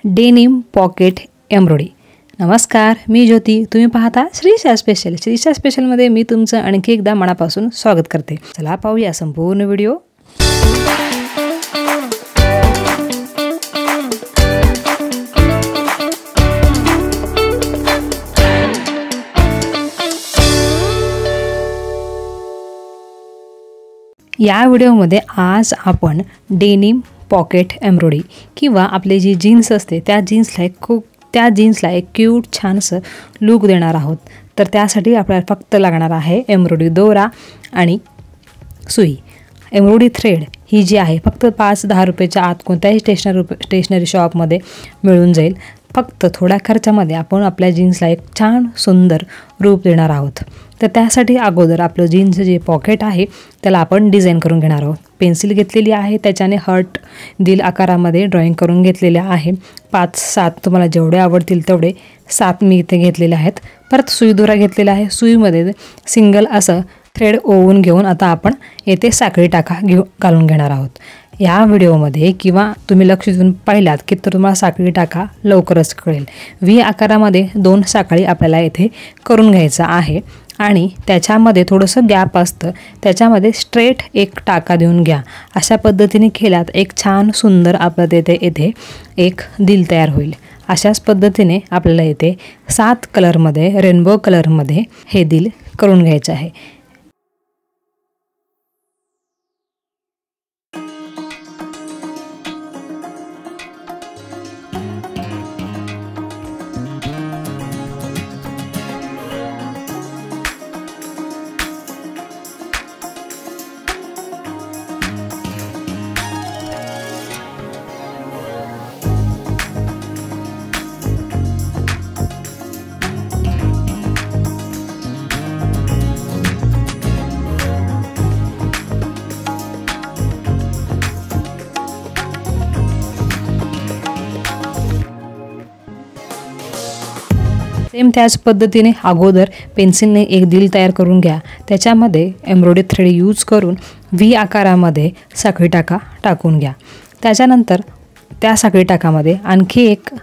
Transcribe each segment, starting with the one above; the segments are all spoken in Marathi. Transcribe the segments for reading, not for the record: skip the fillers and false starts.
Denim pocket embroidery. नमस्कार, मी ज्योती, तुम्ही पाहता श्रीशा स्पेशल। श्रीशा स्पेशलमध्ये मी तुमचं आणखी एकदा मनापासून स्वागत करते। चला पाहूया संपूर्ण व्हिडिओ। या व्हिडिओमध्ये आज आपण डेनिम पॉकेट एम्ब्रॉयडरी किंवा आपले जी जीन्स असते त्या जीन्सला एक क्यूट छानसं लुक देणार आहोत। तर त्यासाठी आपल्याला फक्त लागणार आहे एम्ब्रॉयडरी दोरा आणि सुई। एम्ब्रॉयडरी थ्रेड ही जी आहे फक्त 5-10 रुपयाच्या आत कोणत्याही स्टेशनरी शॉपमध्ये मिळून जाईल। फक्त थोड्या खर्चामध्ये आपण आपल्या जीन्सला एक छान सुंदर रूप देणार आहोत। तर त्यासाठी अगोदर आपलं जीन्सचं जे पॉकेट आहे त्याला आपण डिझाईन करून घेणार आहोत। पेन्सिल घेतलेली आहे, त्याच्याने हर्ट दिल आकारामध्ये ड्रॉइंग करून घेतलेले आहे। 5-7 तुम्हाला जेवढे आवडतील तेवढे 7 मी इथे घेतलेले आहेत। परत सुई दोरा घेतलेला आहे। सुईमध्ये सिंगल असं थ्रेड ओवून घेऊन आता आपण येथे साखळी टाका घालून घेणार आहोत। या व्हिडिओमध्ये किंवा तुम्ही लक्ष देऊन पाहिलात की तर तुम्हाला साखळी टाका लवकरच कळेल। व्ही आकारामध्ये 2 साखळी आपल्याला येथे करून घ्यायचं आहे आणि त्याच्यामध्ये थोडंसं गॅप असतं, त्याच्यामध्ये स्ट्रेट एक टाका देऊन घ्या। अशा पद्धतीने केल्यात एक छान सुंदर आपल्याला येथे एक दिल तयार होईल। अशाच पद्धतीने आपल्याला येथे 7 कलरमध्ये रेनबो कलरमध्ये हे दिल करून घ्यायचं आहे। सेम त्याच पद्धतीने अगोदर पेन्सिलने एक दिल तयार करून घ्या। त्याच्यामध्ये एम्ब्रॉयडरी थ्रेड यूज करून व्ही आकारामध्ये साखळी टाका टाकून घ्या। त्याच्यानंतर त्या साखळी टाकामध्ये आणखी एक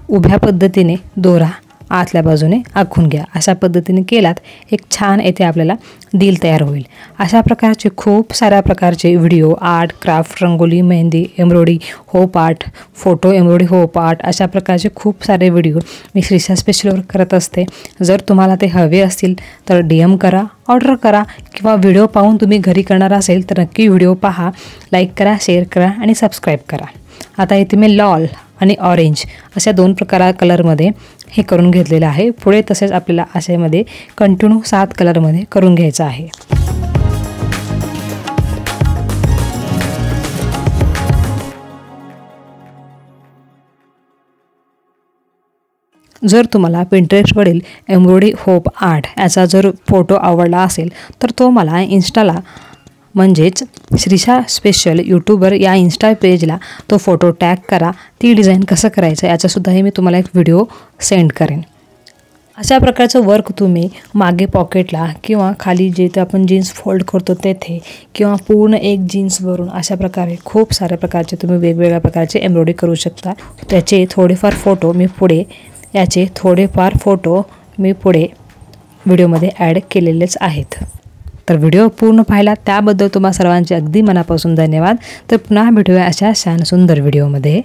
उभ्या पद्धतीने दोरा आतल्या बाजूने आखून घ्या। अशा पद्धतीने केलात एक छान येथे आपल्याला दिल तयार होईल। अशा प्रकारचे खूप साऱ्या प्रकारचे video, art, craft, rangoli, mehndi, embroidery, hope art, photo embroidery, hope art अशा प्रकारचे खूप सारे व्हिडिओ मी श्रीशा स्पेशलवर करत असते। जर तुम्हाला ते हवे असतील तर DM करा, ऑर्डर करा किंवा व्हिडिओ पाहून तुम्ही घरी करणार असेल तर नक्की व्हिडिओ पहा, लाईक करा, शेअर करा आणि सबस्क्राईब करा। आता इथे मी लाल आणि ऑरेंज अशा 2 कलरमध्ये हे करून घेतलेलं आहे। पुढे तसेच आपल्याला अशामध्ये कंटिन्यू 7 कलरमध्ये करून घ्यायचं आहे। जर तुम्हाला पिंटरेस्टवरील एम्ब्रॉयडरी होप आर्ट याचा जर फोटो आवडला असेल तर तो मला इन्स्टाला म्हणजेच श्रीशा स्पेशल यूट्यूबर या इन्स्टा पेजला तो फोटो टॅग करा। ती डिझाईन कसं करायचं याचासुद्धाही मी तुम्हाला एक व्हिडिओ सेंड करेन। अशा प्रकारचं वर्क तुम्ही मागे पॉकेटला किंवा खाली जिथे आपण जीन्स फोल्ड करतो तेथे किंवा पूर्ण एक जीन्सवरून अशा प्रकारे खूप साऱ्या प्रकारचे तुम्ही वेगवेगळ्या प्रकारचे एम्ब्रॉयडरी करू शकता। त्याचे थोडेफार फोटो मी पुढे व्हिडिओमध्ये ॲड केलेलेच आहेत। तर व्हिडिओ पूर्ण पाहिला त्याबद्दल तुम्हा सर्वांचे अगदी मनापासून धन्यवाद। तर पुन्हा भेटूया अशा छान सुंदर व्हिडिओमध्ये।